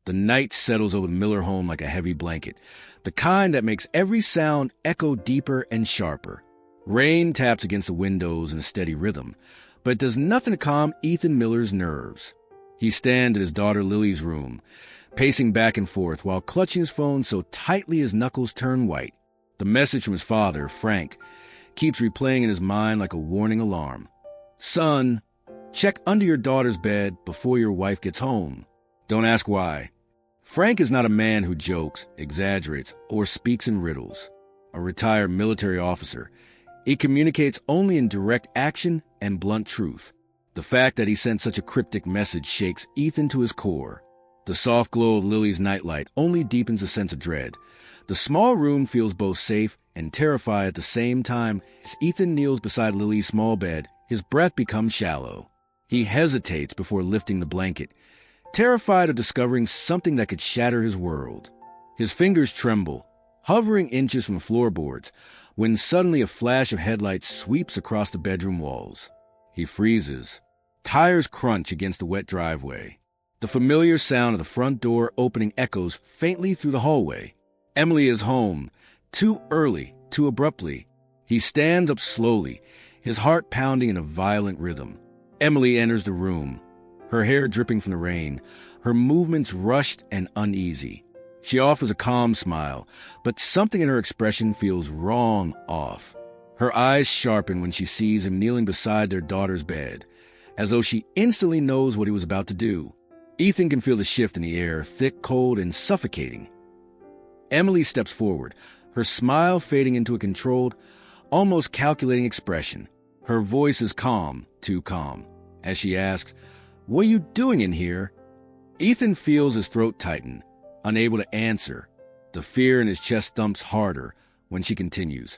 The night settles over the Miller home like a heavy blanket, the kind that makes every sound echo deeper and sharper. Rain taps against the windows in a steady rhythm, but it does nothing to calm Ethan Miller's nerves. He stands in his daughter Lily's room, pacing back and forth while clutching his phone so tightly his knuckles turn white. The message from his father, Frank, keeps replaying in his mind like a warning alarm. Son, check under your daughter's bed before your wife gets home. Don't ask why. Frank is not a man who jokes, exaggerates, or speaks in riddles. A retired military officer, he communicates only in direct action and blunt truth. The fact that he sent such a cryptic message shakes Ethan to his core. The soft glow of Lily's nightlight only deepens a sense of dread. The small room feels both safe and terrified at the same time. As Ethan kneels beside Lily's small bed, his breath becomes shallow. He hesitates before lifting the blanket, terrified of discovering something that could shatter his world. His fingers tremble, hovering inches from the floorboards, when suddenly a flash of headlights sweeps across the bedroom walls. He freezes. Tires crunch against the wet driveway. The familiar sound of the front door opening echoes faintly through the hallway. Emily is home, too early, too abruptly. He stands up slowly, his heart pounding in a violent rhythm. Emily enters the room, her hair dripping from the rain, her movements rushed and uneasy. She offers a calm smile, but something in her expression feels wrong off. Her eyes sharpen when she sees him kneeling beside their daughter's bed, as though she instantly knows what he was about to do. Ethan can feel the shift in the air, thick, cold, and suffocating. Emily steps forward, her smile fading into a controlled, almost calculating expression. Her voice is calm, too calm, as she asks, "What are you doing in here?" Ethan feels his throat tighten, unable to answer. The fear in his chest thumps harder when she continues.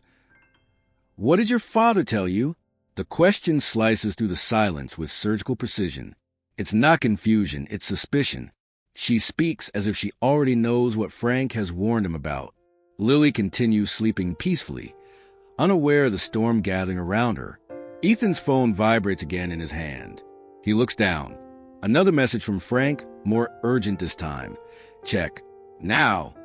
"What did your father tell you?" The question slices through the silence with surgical precision. It's not confusion, it's suspicion. She speaks as if she already knows what Frank has warned him about. Lily continues sleeping peacefully, unaware of the storm gathering around her. Ethan's phone vibrates again in his hand. He looks down. Another message from Frank, more urgent this time. Check. Now.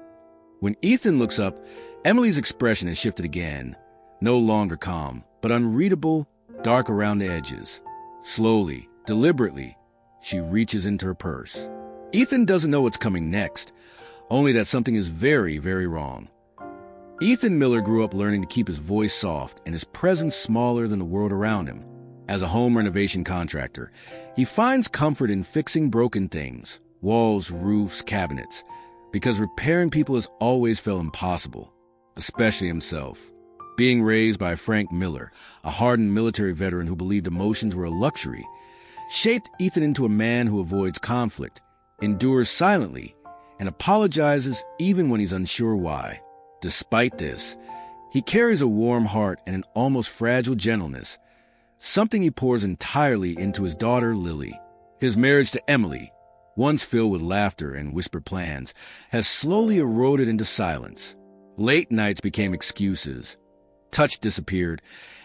When Ethan looks up, Emily's expression has shifted again. No longer calm, but unreadable, dark around the edges. Slowly, deliberately, she reaches into her purse. Ethan doesn't know what's coming next, only that something is very, very wrong. Ethan Miller grew up learning to keep his voice soft and his presence smaller than the world around him. As a home renovation contractor, he finds comfort in fixing broken things, walls, roofs, cabinets, because repairing people has always felt impossible, especially himself. Being raised by Frank Miller, a hardened military veteran who believed emotions were a luxury, shaped Ethan into a man who avoids conflict, endures silently, and apologizes even when he's unsure why. Despite this, he carries a warm heart and an almost fragile gentleness, something he pours entirely into his daughter, Lily. His marriage to Emily, once filled with laughter and whispered plans, has slowly eroded into silence. Late nights became excuses. Touch disappeared,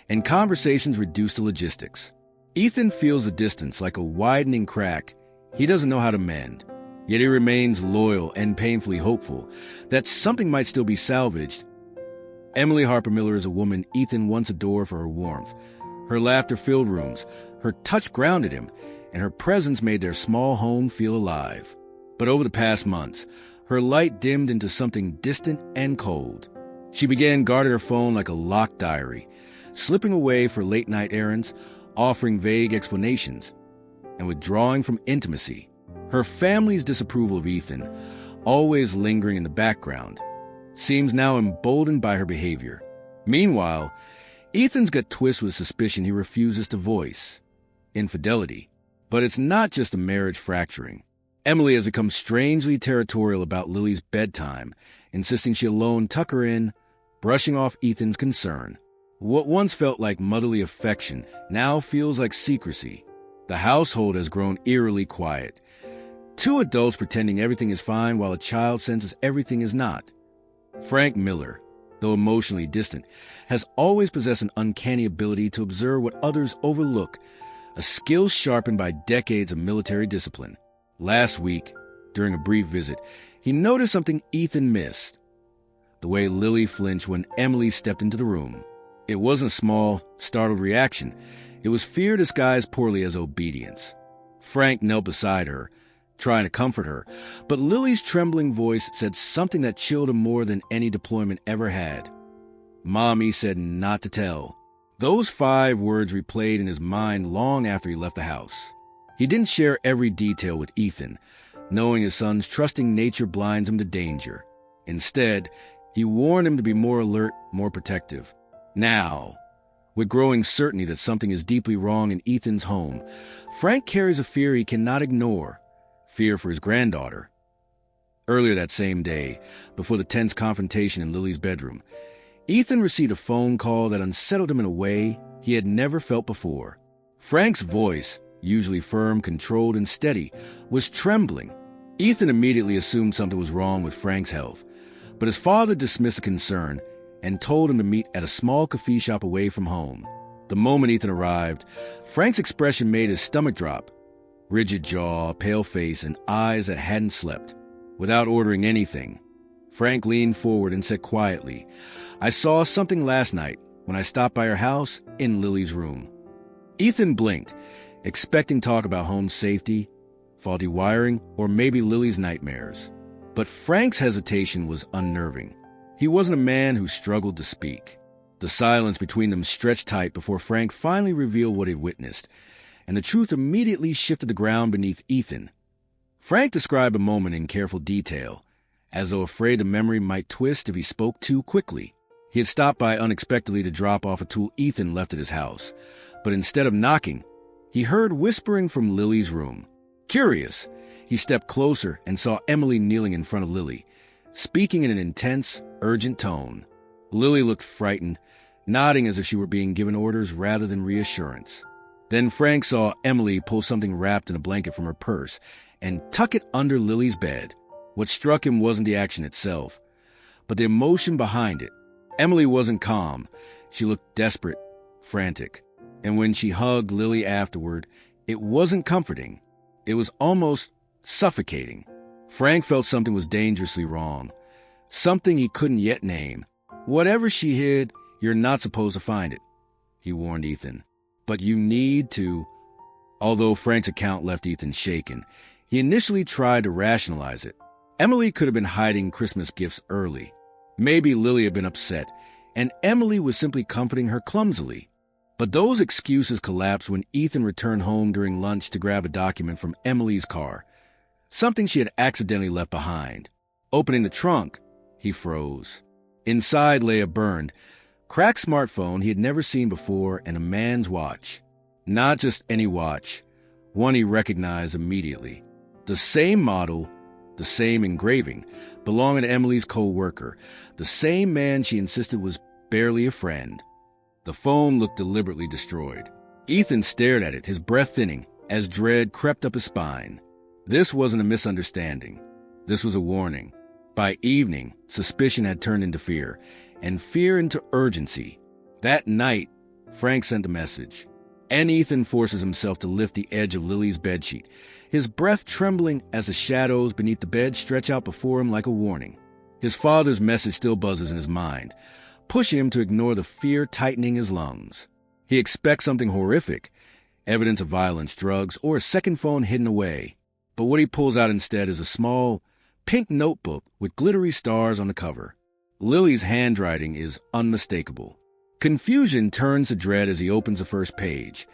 and conversations reduced to logistics. Ethan feels the distance like a widening crack he doesn't know how to mend, yet he remains loyal and painfully hopeful that something might still be salvaged. Emily Harper Miller is a woman Ethan once adored for her warmth. Her laughter filled rooms, her touch grounded him, and her presence made their small home feel alive. But over the past months, her light dimmed into something distant and cold. She began guarding her phone like a locked diary, slipping away for late-night errands, offering vague explanations, and withdrawing from intimacy. Her family's disapproval of Ethan, always lingering in the background, seems now emboldened by her behavior. Meanwhile, Ethan's got twisted with suspicion he refuses to voice. Infidelity. But it's not just a marriage fracturing. Emily has become strangely territorial about Lily's bedtime, insisting she alone tuck her in, brushing off Ethan's concern. What once felt like motherly affection now feels like secrecy. The household has grown eerily quiet. Two adults pretending everything is fine while a child senses everything is not. Frank Miller, though emotionally distant, has always possessed an uncanny ability to observe what others overlook, a skill sharpened by decades of military discipline. Last week, During a brief visit, he noticed something Ethan missed: the way Lily flinched when Emily stepped into the room. It wasn't a small, startled reaction. It was fear disguised poorly as obedience. Frank knelt beside her, trying to comfort her, but Lily's trembling voice said something that chilled him more than any deployment ever had. "Mommy said not to tell." Those 5 words replayed in his mind long after he left the house. He didn't share every detail with Ethan, knowing his son's trusting nature blinds him to danger. Instead, he warned him to be more alert, more protective. Now, with growing certainty that something is deeply wrong in Ethan's home, Frank carries a fear he cannot ignore: fear for his granddaughter. Earlier that same day, before the tense confrontation in Lily's bedroom, Ethan received a phone call that unsettled him in a way he had never felt before. Frank's voice, usually firm, controlled, and steady, was trembling. Ethan immediately assumed something was wrong with Frank's health, but his father dismissed the concern and told him to meet at a small coffee shop away from home. The moment Ethan arrived, Frank's expression made his stomach drop: rigid jaw, pale face, and eyes that hadn't slept. Without ordering anything, Frank leaned forward and said quietly, "I saw something last night when I stopped by her house in Lily's room." Ethan blinked, expecting talk about home safety, faulty wiring, or maybe Lily's nightmares. But Frank's hesitation was unnerving. He wasn't a man who struggled to speak. The silence between them stretched tight before Frank finally revealed what he'd witnessed, and the truth immediately shifted the ground beneath Ethan. Frank described a moment in careful detail, as though afraid the memory might twist if he spoke too quickly. He had stopped by unexpectedly to drop off a tool Ethan left at his house, but instead of knocking, he heard whispering from Lily's room. Curious, he stepped closer and saw Emily kneeling in front of Lily, speaking in an intense, urgent tone. Lily looked frightened, nodding as if she were being given orders rather than reassurance. Then Frank saw Emily pull something wrapped in a blanket from her purse and tuck it under Lily's bed. What struck him wasn't the action itself, but the emotion behind it. Emily wasn't calm. She looked desperate, frantic. And when she hugged Lily afterward, it wasn't comforting. It was almost suffocating. Frank felt something was dangerously wrong, something he couldn't yet name. "Whatever she hid, you're not supposed to find it," he warned Ethan. "But you need to." Although Frank's account left Ethan shaken, he initially tried to rationalize it. Emily could have been hiding Christmas gifts early. Maybe Lily had been upset, and Emily was simply comforting her clumsily. But those excuses collapsed when Ethan returned home during lunch to grab a document from Emily's car, something she had accidentally left behind. Opening the trunk, he froze. Inside lay a burned, cracked smartphone he had never seen before and a man's watch. Not just any watch, one he recognized immediately. The same model, the same engraving, belonging to Emily's co-worker, the same man she insisted was barely a friend. The phone looked deliberately destroyed. Ethan stared at it, his breath thinning, as dread crept up his spine. This wasn't a misunderstanding. This was a warning. By evening, suspicion had turned into fear, and fear into urgency. That night, Frank sent a message, and Ethan forces himself to lift the edge of Lily's bedsheet, his breath trembling as the shadows beneath the bed stretch out before him like a warning. His father's message still buzzes in his mind, pushing him to ignore the fear tightening his lungs. He expects something horrific, evidence of violence, drugs, or a second phone hidden away. But what he pulls out instead is a small, pink notebook with glittery stars on the cover. Lily's handwriting is unmistakable. Confusion turns to dread as he opens the first page.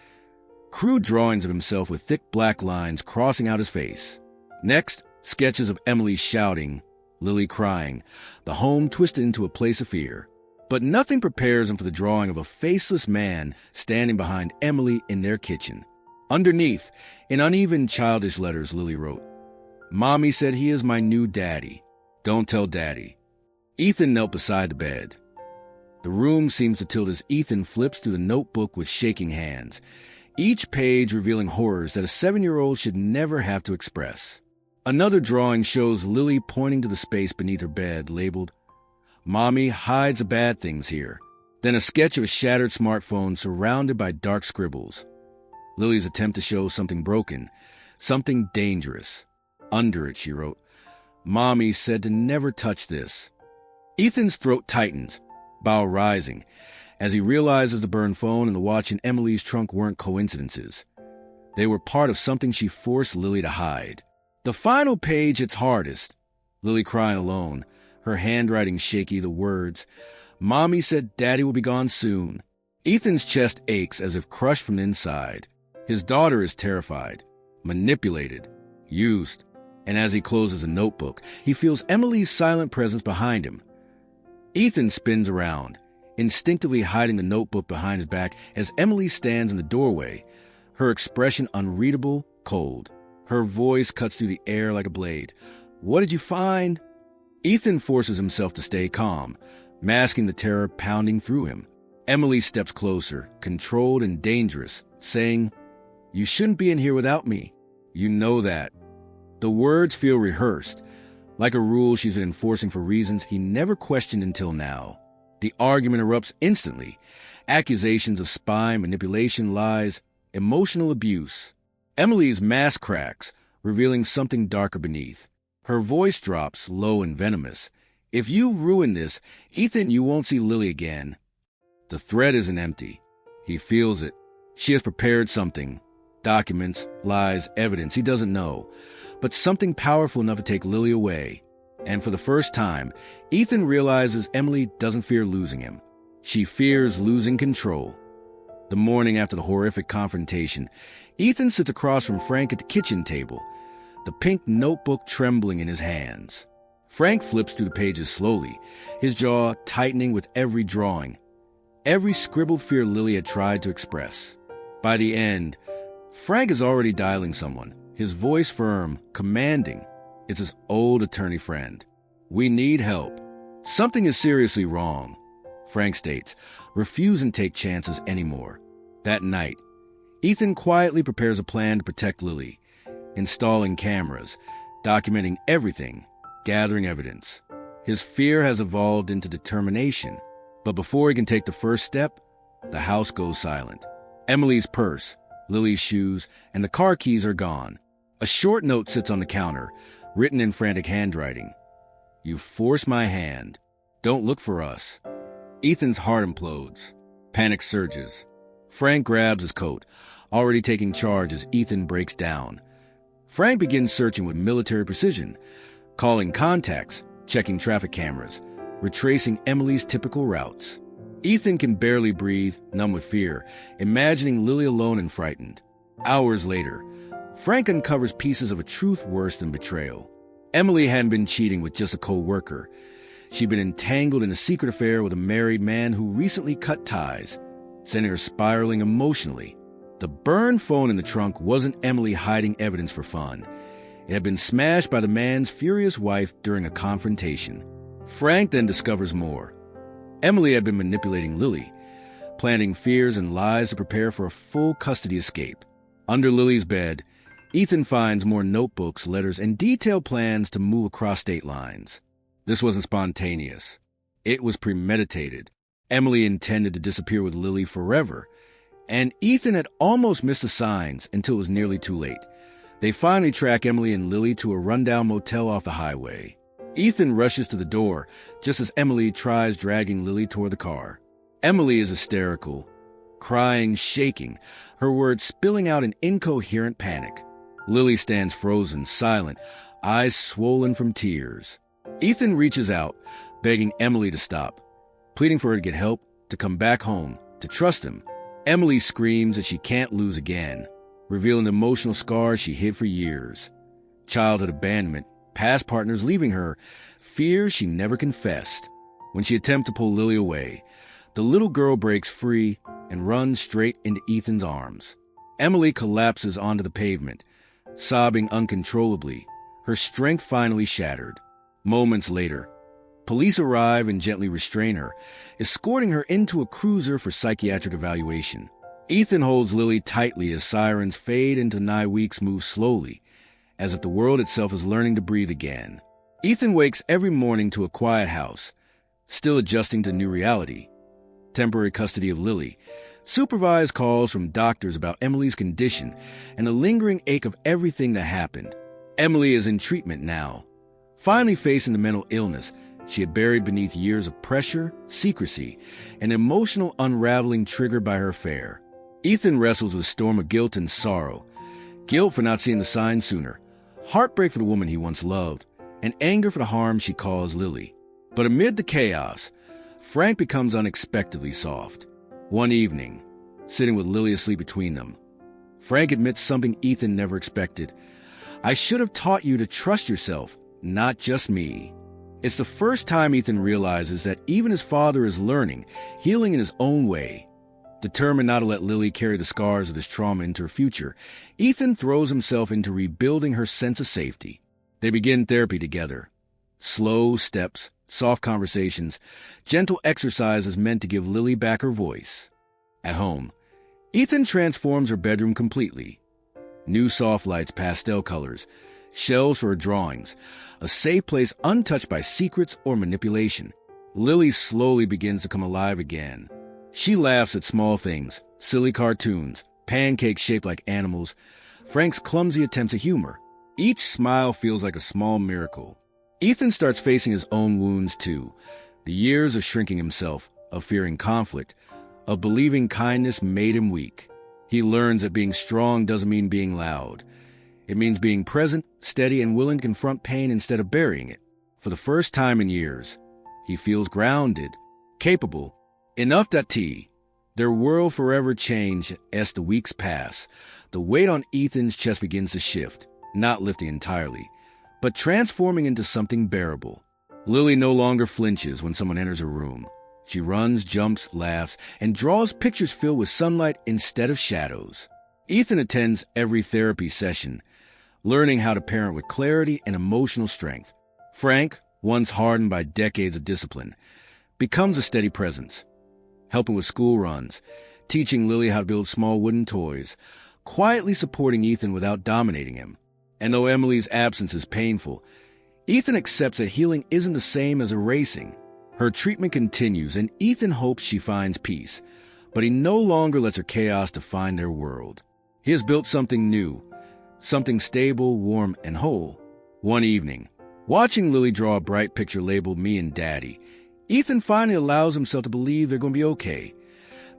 Crude drawings of himself with thick black lines crossing out his face. Next, sketches of Emily shouting, Lily crying, the home twisted into a place of fear. But nothing prepares him for the drawing of a faceless man standing behind Emily in their kitchen. Underneath, in uneven childish letters, Lily wrote, "Mommy said he is my new daddy. Don't tell Daddy." Ethan knelt beside the bed. The room seems to tilt as Ethan flips through the notebook with shaking hands, each page revealing horrors that a 7-year-old should never have to express. Another drawing shows Lily pointing to the space beneath her bed, labeled, "Mommy hides the bad things here." Then a sketch of a shattered smartphone surrounded by dark scribbles. Lily's attempt to show something broken, something dangerous. Under it, she wrote. Mommy said to never touch this. Ethan's throat tightens, bowel rising, as he realizes the burned phone and the watch in Emily's trunk weren't coincidences. They were part of something she forced Lily to hide. The final page hits hardest. Lily crying alone, her handwriting shaky, the words, Mommy said Daddy will be gone soon. Ethan's chest aches as if crushed from the inside. His daughter is terrified, manipulated, used, and as he closes a notebook, he feels Emily's silent presence behind him. Ethan spins around, instinctively hiding the notebook behind his back as Emily stands in the doorway, her expression unreadable, cold. Her voice cuts through the air like a blade. What did you find? Ethan forces himself to stay calm, masking the terror pounding through him. Emily steps closer, controlled and dangerous, saying, You shouldn't be in here without me. You know that. The words feel rehearsed, like a rule she's been enforcing for reasons he never questioned until now. The argument erupts instantly. Accusations of spying, manipulation, lies, emotional abuse. Emily's mask cracks, revealing something darker beneath. Her voice drops, low and venomous. If you ruin this, Ethan, you won't see Lily again. The thread isn't empty. He feels it. She has prepared something. Documents, lies, evidence he doesn't know. But something powerful enough to take Lily away. And for the first time, Ethan realizes Emily doesn't fear losing him. She fears losing control. The morning after the horrific confrontation, Ethan sits across from Frank at the kitchen table, the pink notebook trembling in his hands. Frank flips through the pages slowly, his jaw tightening with every drawing, every scribbled fear Lily had tried to express. By the end, Frank is already dialing someone, his voice firm, commanding. It's his old attorney friend. We need help. Something is seriously wrong, Frank states, refusing to take chances anymore. That night, Ethan quietly prepares a plan to protect Lily, installing cameras, documenting everything, gathering evidence. His fear has evolved into determination, but before he can take the first step, the house goes silent. Emily's purse, Lily's shoes, and the car keys are gone. A short note sits on the counter, written in frantic handwriting. You force my hand. Don't look for us. Ethan's heart implodes. Panic surges. Frank grabs his coat, already taking charge as Ethan breaks down. Frank begins searching with military precision, calling contacts, checking traffic cameras, retracing Emily's typical routes. Ethan can barely breathe, numb with fear, imagining Lily alone and frightened. Hours later, Frank uncovers pieces of a truth worse than betrayal. Emily hadn't been cheating with just a co-worker. She'd been entangled in a secret affair with a married man who recently cut ties, sending her spiraling emotionally. The burned phone in the trunk wasn't Emily hiding evidence for fun. It had been smashed by the man's furious wife during a confrontation. Frank then discovers more. Emily had been manipulating Lily, planting fears and lies to prepare for a full custody escape. Under Lily's bed, Ethan finds more notebooks, letters, and detailed plans to move across state lines. This wasn't spontaneous. It was premeditated. Emily intended to disappear with Lily forever, and Ethan had almost missed the signs until it was nearly too late. They finally track Emily and Lily to a rundown motel off the highway. Ethan rushes to the door just as Emily tries dragging Lily toward the car. Emily is hysterical, crying, shaking, her words spilling out in incoherent panic. Lily stands frozen, silent, eyes swollen from tears. Ethan reaches out, begging Emily to stop, pleading for her to get help, to come back home, to trust him. Emily screams that she can't lose again, revealing the emotional scars she hid for years. Childhood abandonment, past partners leaving her, fears she never confessed. When she attempts to pull Lily away, the little girl breaks free and runs straight into Ethan's arms. Emily collapses onto the pavement, sobbing uncontrollably, her strength finally shattered. Moments later, police arrive and gently restrain her, escorting her into a cruiser for psychiatric evaluation. Ethan holds Lily tightly as sirens fade into night weeks move slowly, as if the world itself is learning to breathe again. Ethan wakes every morning to a quiet house, still adjusting to new reality. Temporary custody of Lily, supervised calls from doctors about Emily's condition, and a lingering ache of everything that happened. Emily is in treatment now, finally facing the mental illness she had buried beneath years of pressure, secrecy, and emotional unraveling triggered by her affair. Ethan wrestles with a storm of guilt and sorrow. Guilt for not seeing the signs sooner, heartbreak for the woman he once loved, and anger for the harm she caused Lily. But amid the chaos, Frank becomes unexpectedly soft. One evening, sitting with Lily asleep between them, Frank admits something Ethan never expected. "I should have taught you to trust yourself, not just me." It's the first time Ethan realizes that even his father is learning, healing in his own way. Determined not to let Lily carry the scars of this trauma into her future, Ethan throws himself into rebuilding her sense of safety. They begin therapy together. Slow steps, soft conversations, gentle exercises meant to give Lily back her voice. At home, Ethan transforms her bedroom completely. New soft lights, pastel colors, shelves for her drawings, a safe place untouched by secrets or manipulation. Lily slowly begins to come alive again. She laughs at small things, silly cartoons, pancakes shaped like animals, Frank's clumsy attempts at humor. Each smile feels like a small miracle. Ethan starts facing his own wounds too. The years of shrinking himself, of fearing conflict, of believing kindness made him weak. He learns that being strong doesn't mean being loud. It means being present, steady, and willing to confront pain instead of burying it. For the first time in years, he feels grounded, capable, enough that their world forever change as the weeks pass. The weight on Ethan's chest begins to shift, not lifting entirely, but transforming into something bearable. Lily no longer flinches when someone enters her room. She runs, jumps, laughs, and draws pictures filled with sunlight instead of shadows. Ethan attends every therapy session, learning how to parent with clarity and emotional strength. Frank, once hardened by decades of discipline, becomes a steady presence, helping with school runs, teaching Lily how to build small wooden toys, quietly supporting Ethan without dominating him. And though Emily's absence is painful, Ethan accepts that healing isn't the same as erasing. Her treatment continues, and Ethan hopes she finds peace, but he no longer lets her chaos define their world. He has built something new, something stable, warm, and whole. One evening, watching Lily draw a bright picture labeled "Me and Daddy," Ethan finally allows himself to believe they're going to be okay.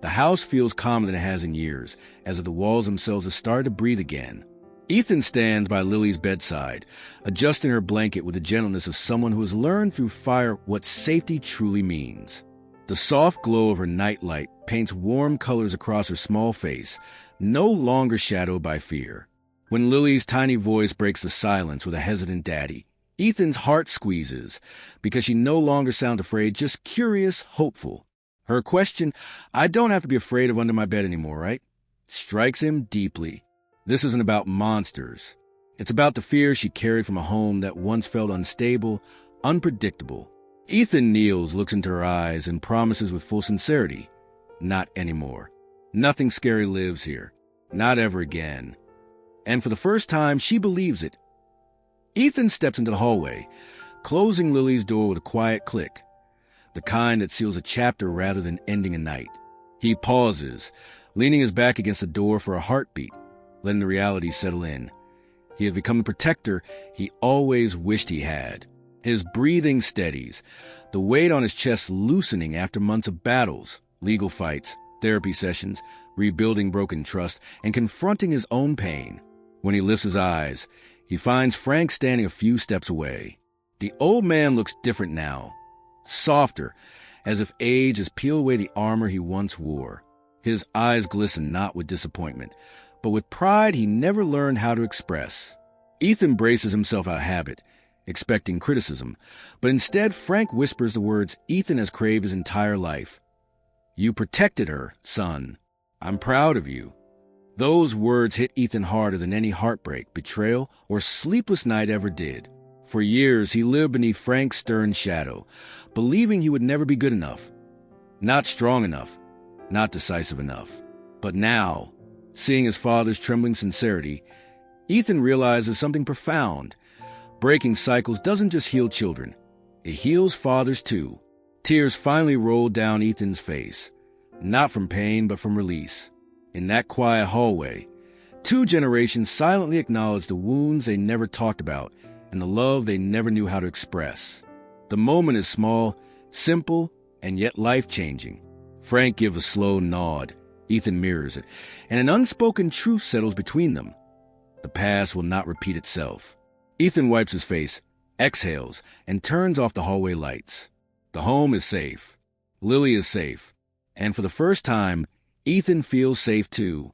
The house feels calmer than it has in years, as if the walls themselves have started to breathe again. Ethan stands by Lily's bedside, adjusting her blanket with the gentleness of someone who has learned through fire what safety truly means. The soft glow of her nightlight paints warm colors across her small face, no longer shadowed by fear. When Lily's tiny voice breaks the silence with a hesitant "Daddy," Ethan's heart squeezes, because she no longer sounds afraid, just curious, hopeful. Her question, "I don't have to be afraid of under my bed anymore, right?" strikes him deeply. This isn't about monsters. It's about the fear she carried from a home that once felt unstable, unpredictable. Ethan kneels, looks into her eyes, and promises with full sincerity, "Not anymore. Nothing scary lives here. Not ever again." And for the first time, she believes it. Ethan steps into the hallway, closing Lily's door with a quiet click, the kind that seals a chapter rather than ending a night. He pauses, leaning his back against the door for a heartbeat, letting the reality settle in. He has become the protector he always wished he had. His breathing steadies, the weight on his chest loosening after months of battles, legal fights, therapy sessions, rebuilding broken trust, and confronting his own pain. When he lifts his eyes, he finds Frank standing a few steps away. The old man looks different now, softer, as if age has peeled away the armor he once wore. His eyes glisten not with disappointment, but with pride he never learned how to express. Ethan braces himself out of habit, expecting criticism, but instead Frank whispers the words Ethan has craved his entire life. "You protected her, son. I'm proud of you." Those words hit Ethan harder than any heartbreak, betrayal, or sleepless night ever did. For years he lived beneath Frank's stern shadow, believing he would never be good enough, not strong enough, not decisive enough. But now, seeing his father's trembling sincerity, Ethan realizes something profound. Breaking cycles doesn't just heal children. It heals fathers too. Tears finally rolled down Ethan's face, not from pain but from release. In that quiet hallway, Two generations silently acknowledge the wounds they never talked about and the love they never knew how to express. The moment is small, simple, and yet life-changing. Frank gives a slow nod. Ethan mirrors it, and an unspoken truth settles between them. The past will not repeat itself. Ethan wipes his face, exhales, and turns off the hallway lights. The home is safe. Lily is safe. And for the first time, Ethan feels safe too.